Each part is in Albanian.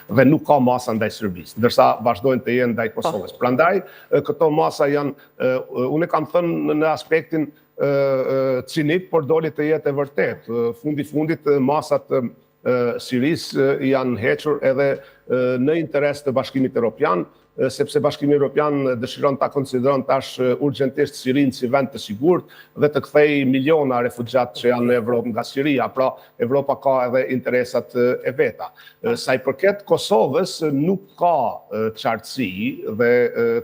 dhe nuk ka masa ndaj Serbisë, ndërsa vazhdojnë të jenë ndaj Kosovës. Prandaj, këto masa janë, unë kam thënë në aspektin cinik, por doli të jetë e vërtet. Fundit masat Sirisë janë hequr edhe në interes të Bashkimit Evropian, sepse Bashkimi Evropian dëshiron ta konsideron tash urgjentisht Sirinë si vend të sigurt dhe të kthej miliona refugjat që janë në Evropë nga Siria, pra Evropa ka edhe interesat e veta. Sa i përket Kosovës, nuk ka qartësi dhe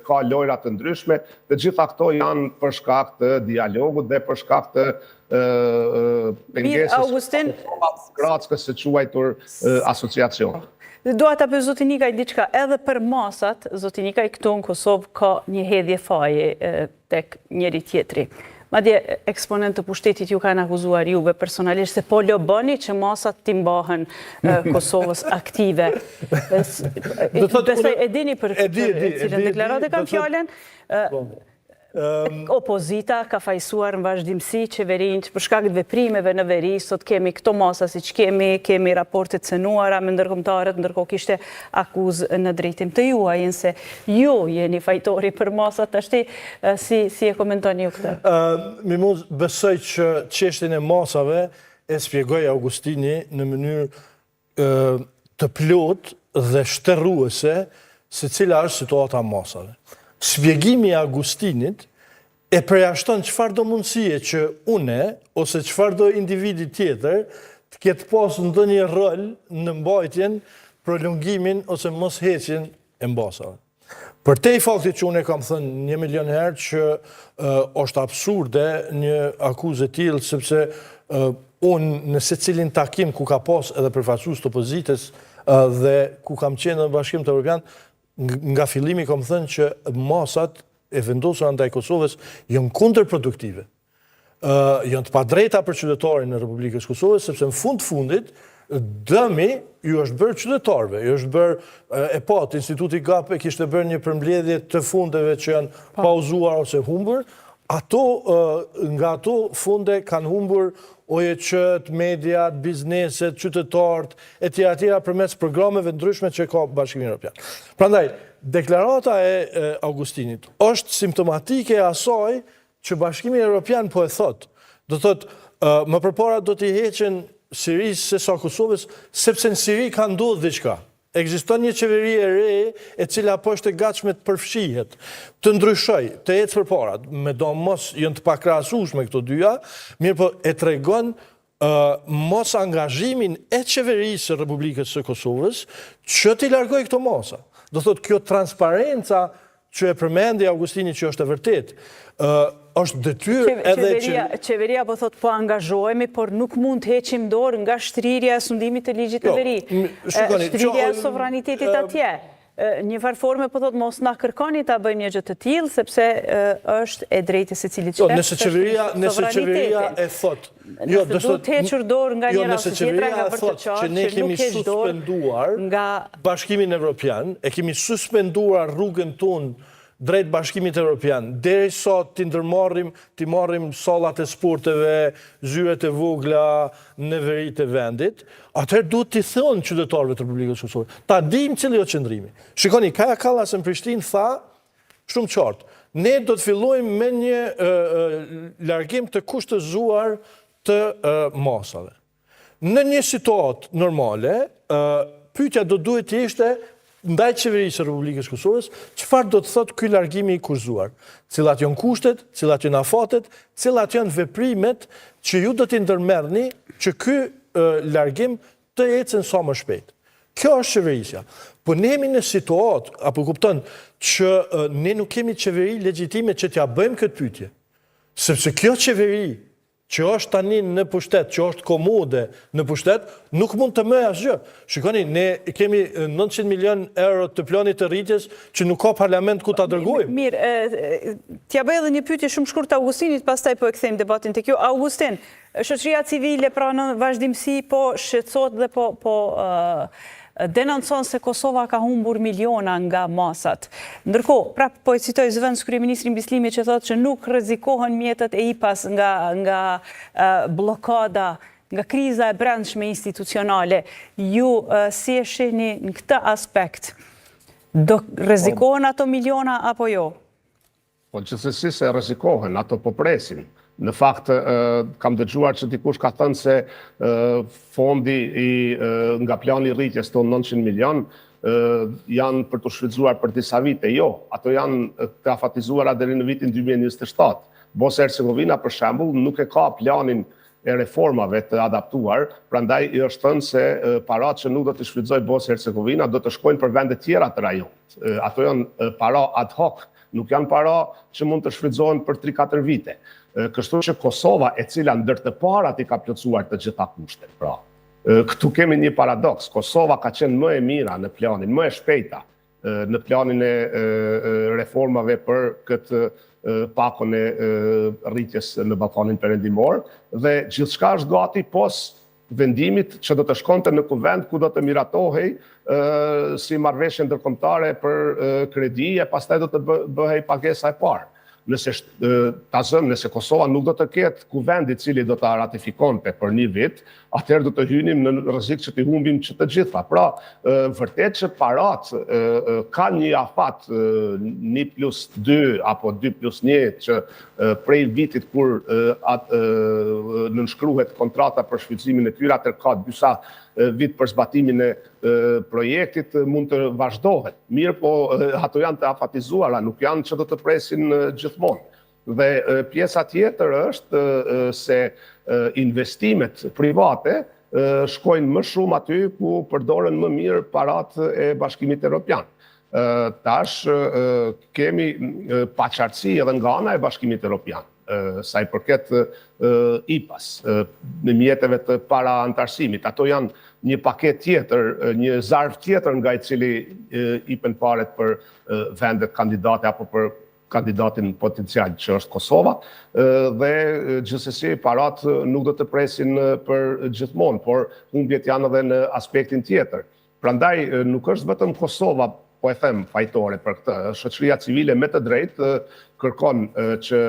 ka lojra të ndryshme, të gjitha këto janë për shkak të dialogut dhe për shkak të pengesës Grackës së quajtur asociacion. Dua ta pyes zotin Nikaj diçka edhe për masat, zotin Nikaj këtu në Kosovë ka një hedhje faje tek njëri tjetri. Madje eksponent të pushtetit ju kanë akuzuar juve personalisht se po loboni që masat t'i mbahen Kosovës aktive. E dini për cilën deklaratë kam fjalën? Opozita ka fajsuar në vazhdimsi qeverinë për shkak të veprimeve në veri, sot kemi këto masa si që kemi raportet cënuara me ndërkombëtarët, ndërkohë kishte akuzë në drejtim të juaj, se ju jeni fajtori për masat, ashti si e komentoni ju këtë? Mimuz, besoj që çështjen e masave e shpjegoi Augustini në mënyrë të plotë dhe shterruese se cila është situata e masave. Shpjegimi i Augustinit e përjashton çfarë do mundësie që une, ose çfarë do individi tjetër, të ketë pasur ndonjë rol në mbajtjen, prolongimin ose mos heqjen e mbasave. Për te i faktit që unë kam thënë 1 milion herë që është absurde një akuzë e tillë, sepse unë në secilin takim ku ka pas edhe përfaqësues të opozitës dhe ku kam qenë në Bashkim të Evropian, nga fillimi kam thënë që masat e vendosura ndaj Kosovës janë kundërproduktive. Janë të padrejta për qytetarin e Republikës Kosovës, sepse në fundit dëmi ju është bërë qytetarëve, ju është bërë Instituti GAP e kishte bërë një përmbledhje të fundeve që janë pauzuar ose humbur, nga ato funde kanë humbur OEQ, mediat, bizneset, qytetarët, e tjera përmes programeve ndryshme që ka Bashkimi Evropian. Prandaj, deklarata e Augustinit është simptomatike e asaj që Bashkimi Evropian po e thotë. Do thotë, më përpara do t'i heqen Sirisë se sa Kosovës, sepse në Siri ka ndodhur diçka. Ekziston një qeveri e re e cila po është e gatshme të përfshihet, të ndryshoj, të ecë përpara, me do mos janë të pakrahasueshme këto dyja, mirë po e tregon mos angazhimin e qeverisë së Republikës së Kosovës që t'i largoj këto masa. Do thotë kjo transparenca që e përmendi Augustini që është e vërtet, është detyrë edhe që... Qeveria po thot po angazhohemi, por nuk mund të heqim dorë nga shtrirja e sundimit të ligjit të veri. Shtrirja e sovranitetit atje. Një farforme po thot mos na kërkoni ta bëjmë një gjë të tillë, sepse është e drejtë se cilit shtet. Nëse qeveria e thot... Nëse du të hequr dorë nga njëra ose tjetra nga bërë të qartë, që ne kemi suspenduar Bashkimin Evropian, e kemi suspenduar rrugën tonë drejt Bashkimit Evropian, derisa t'i marrim sallat e sporteve, zyret e vogla në veri të vendit, atëherë duhet t'i thonë qytetarëve të Republikës Kosovës. Ta dim cili është qëndrimi. Shikoni, Kaja Kallas në Prishtinë tha shumë qartë, ne do të fillojmë me një largim të kushtëzuar të masave. Në një situatë normale, pyetja do duhet të ishte ndaj qeverisë së Republikës Kosovës, çfarë do të thotë ky largimi i kurzuar? Cilat janë kushtet, cilat janë afatet, cilat janë veprimet që ju do t'i ndërmerrni që ky largim të ecën sa më shpejt. Kjo është qeverisja. Po ne jemi në situatë, apo kupton, që ne nuk kemi qeveri legjitime që t'ja bëjmë këtë pyetje. Sepse kjo qeveri që është tani në pushtet, që është komode në pushtet, nuk mund të mëjë asgjë. Shikoni, ne kemi 900 milion euro të planit të rritjes që nuk ka parlament ku ta dërgojmë. Mirë, t'ja bëj edhe një pyetje shumë shkurt Augustinit, pastaj po e kthejmë debatin te kjo. Augustin, shoqëria civile pra në vazhdimsi po shqetësohet dhe po denoncon se Kosova ka humbur miliona nga masat. Ndërkohë, prapë po e citoj zëvendës kryeministrin Bislimi që thotë që nuk rrezikohen mjetet e IPAS nga bllokada nga kriza e brendshme institucionale, ju si e shihni në këtë aspekt? Do rrezikohen ato miliona apo jo? Po gjithsesi se rrezikohen, ato po presin. Në fakt, kam dëgjuar që dikush ka thënë se fondi nga plani i rritjes të 900 milion janë për të shfrytzuar për disa vite. Jo, ato janë të afatizuara deri në vitin 2027. Bosnia e Hercegovina, për shembull, nuk e ka planin e reformave të adaptuar, prandaj i është thënë se parat që nuk do të shfrytëzojë Bosnia e Hercegovina do të shkojnë për vende tjera të rajonit. Ato janë para ad hoc, nuk janë para që mund të shfrytëzohen për 3-4 vite. Kështu që Kosova, e cila ndër të parat i ka plotësuar të gjitha kushtet. Pra, këtu kemi një paradoks. Kosova ka qenë më e mira në planin, më e shpejta në planin e reformave për këtë pakon e rritjes në Ballkanin Perëndimor dhe gjithçka është gati pos vendimit që do të shkonte në kuvend ku do të miratohej si marrëveshje ndërkombëtare për kredi e pastaj do të bëhej pagesa e parë. Nëse Kosova nuk do të ketë kuvend i cili do të ratifikonte për një vit, atëherë do të hynim në rrezik që të humbim që të gjitha. Pra, vërtet që parat ka një afat 1+2 apo 2+1 që prej vitit kur nënshkruhet kontrata për shfrytëzimin e tyre, atëherë ka disa vit për zbatimin e projektit mund të vazhdohet. Mirë po ato janë të afatizuara, nuk janë që do të presin gjithmonë. Dhe pjesa tjetër është se investimet private shkojnë më shumë aty ku përdoren më mirë parat e Bashkimit Evropian. Tash kemi paqartësi edhe nga ana e Bashkimit Evropian, sa i përket IPAs, në mjeteve të para antarësimit. Ato janë një paket tjetër, një zarf tjetër nga i cili ipen paret për vendet kandidate apo për kandidatin potencial që është Kosova, dhe gjithsesi parat nuk do të presin për gjithmonë, por humbjet janë edhe në aspektin tjetër. Prandaj nuk është vetëm Kosova, po e them fajtore për këtë, shoqëria civile me të drejtë kërkon që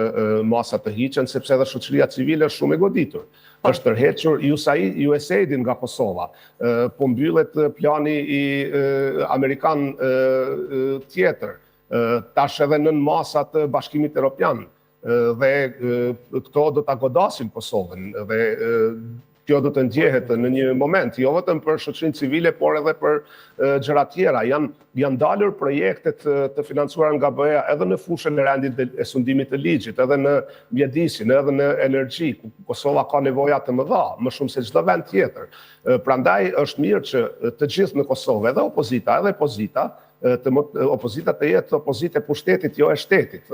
masa të hiqen, sepse edhe shoqëria civile është shumë e goditur. Është tërhequr USAID nga Kosova, po mbyllet plani i Amerikan tjetër, tash edhe nën masat të Bashkimit Evropian, dhe këto do ta godasin Kosovën, dhe kjo do të ndjehet në një moment, jo vetëm për shoqërinë civile, por edhe për gjëra tjera. Janë dalur projektet të financuara nga BE-ja edhe në fushën e rendit e sundimit të ligjit, edhe në mjedisin, edhe në energji, ku Kosova ka nevoja të mëdha, më shumë se çdo vend tjetër. Prandaj është mirë që të gjithë në Kosovë, edhe opozita, edhe pozita, opozita të jetë opozitë e pushtetit, jo e shtetit,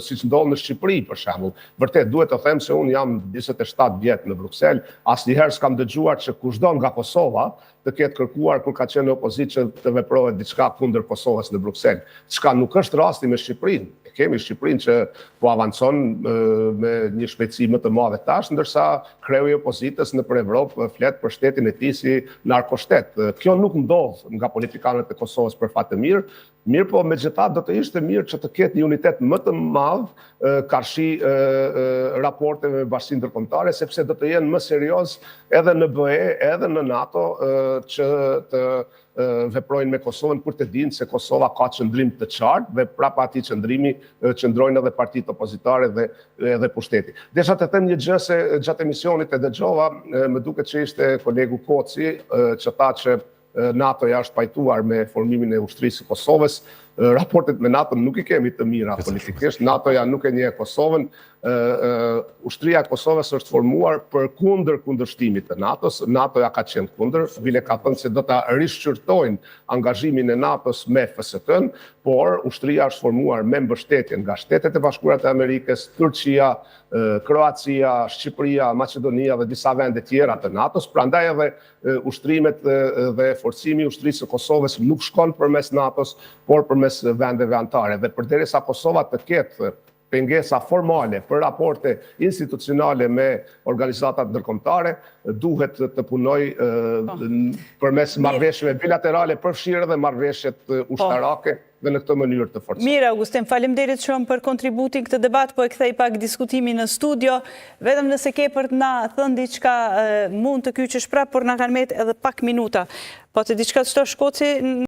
siç ndodh në Shqipëri për shembull. Vërtet duhet të them se unë jam 27 vjet në Bruksel, asnjëherë s'kam dëgjuar që kushdo nga Kosova të ketë kërkuar kur ka qenë në opozitë që të veprohet diçka kundër Kosovës në Bruksel. Çka nuk është rasti me Shqipërinë. Kemi Shqipërinë që po avancon me një shpejtësi më të madhe tash, ndërsa kreu i opozitës nëpër Evropë flet për shtetin e tij si narkoshtet. Kjo nuk ndodh nga politikanët e Kosovës për fat të mirë, po megjithatë do të ishte mirë që të ketë një unitet më të madh karshi raporteve me bashkinë ndërkombëtare, sepse do të jenë më serioz edhe në BE, edhe në NATO që të veprojnë me Kosovën kur të dinë se Kosova ka qëndrim të qartë dhe prapa atij qëndrimi qëndrojnë edhe partitë opozitare dhe edhe pushteti. Desha të them një gjë se gjatë emisionit e dëgjova, më duket që ishte kolegu Koci që tha që NATO-ja është pajtuar me formimin e ushtrisë së Kosovës. Raportet me NATO nuk i kemi të mira politikisht, NATO-ja nuk e njeh Kosovën. Ushtria e Kosovës është formuar për kundërshtimit të NATO-s. NATO-ja ka qenë kundër, bile ka thënë se do ta rishqyrtojnë angazhimin e NATO-s me FSK-n, por ushtria është formuar me mbështetje nga Shtetet e Bashkuara të Amerikës, Turqia, Kroacia, Shqipëria, Maqedonia dhe disa vende tjera të NATO-s. Prandaj edhe ushtrimet dhe forcimi i ushtrisë së Kosovës nuk shkon përmes NATO-s, por përmes vendeve anëtare. Dhe përderisa Kosova të ketë pengesa formale për raporte institucionale me organizatat ndërkombëtare, duhet të punoj përmes marrëveshjeve bilaterale, përfshirë edhe marrëveshjet ushtarake dhe në këtë mënyrë të forcuar. Mirë, Augustin, faleminderit shumë për kontributin këtë debat, po e kthej pak diskutimin në studio. Vetëm nëse ke për të na thënë diçka mund të kyçesh prapë, por na kanë mbet edhe pak minuta. Po të diçka të shkoci